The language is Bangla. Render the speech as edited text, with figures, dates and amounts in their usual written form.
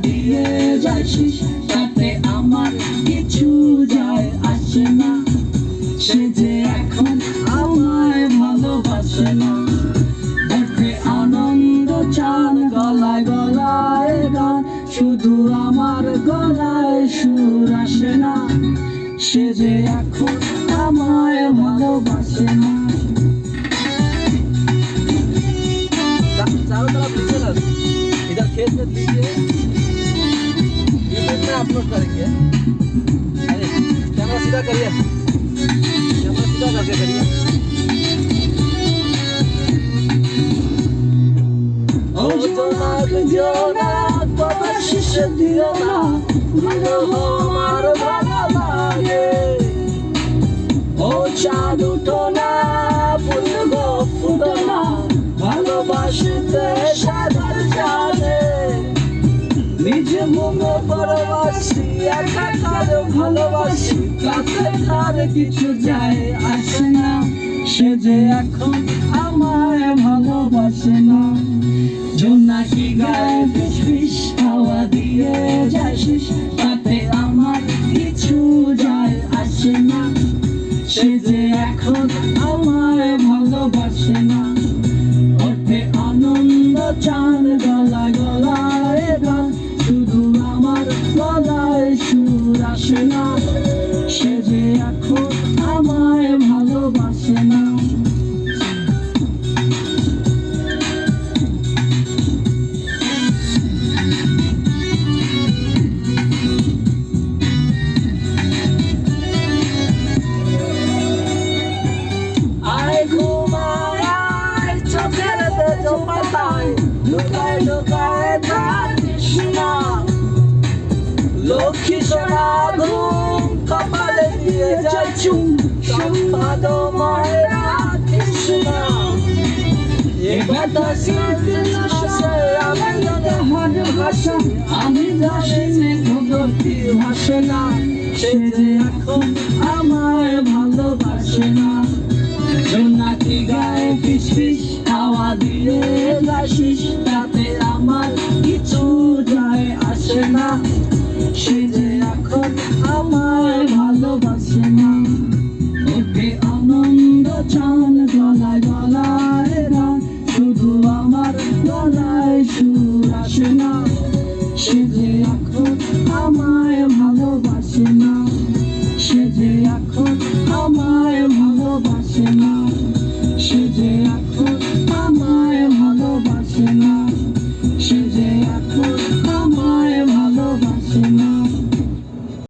দিয়ে যাইছিস তাতে আমার কিছু যায় আসে না। সে যে এখন আমায় ভালোবাসে না। ওঠে আনন্দ চান গলায় গলায় গান, শুধু আমার গলায় সুর আসে না। সে যে এখন আমায় ভালোবাসে না। चारों तरफ लीजिए ना, इधर खेत में लीजिए, यूट्यूब में अपलोड करेंगे। अरे कैमरा सीधा करिए, कैमरा सीधा करके करिए। ओ जोना बाबा शीशे दियो ना, भालो हमार भालो लागे। ओ चाँद उठो ना, फूल गो फूटो ना, ভালোবাসতে সাগর জানে। নিজে মনে পরবাসী একাকার ভালোবাসি, কাছে তার কিছু যায় আসে না। সে যে এখন আমায় ভালোবাসে না। জোনাকি গায়ে ফিস ফিস হাওয়া দিয়ে যাইছিস তাতে আমার কিছু যায় আসে না। সে যে এখন আমায় ভালোবাসে না। চান গলায় গলায় গান, শুধু আমার গলায় সুর আসে না। সে যে এখন আমায় ভালোবাসে না। আয় ঘুমায় আয় চোখের তেজো পাতায়, লুকায় লুকায় থাকিস না। লক্ষ্মী সোনা ঘুম কপালে দিয়ে যায় চুম, সম্পাদ মায়ের রাখিস না। এবার আমি ভাষা আমি জানি ভগবতী ভাসে না। সে যে এখন আমায় ভালোবাসে না। জোনাকি গায়ে ফিস ফিস হাওয়া দিয়ে যাইছিস তাতে আমার কিছু যায় আসে না। সে যে এখন আমায় ভালোবাসে না। ওঠে আনন্দ চান গলায় গলায় গান, শুধু আমার গলায় সুর আসে না। সে যে এখন আমায় ভালোবাসে না। সে যে এখন আমায় ভালোবাসে না।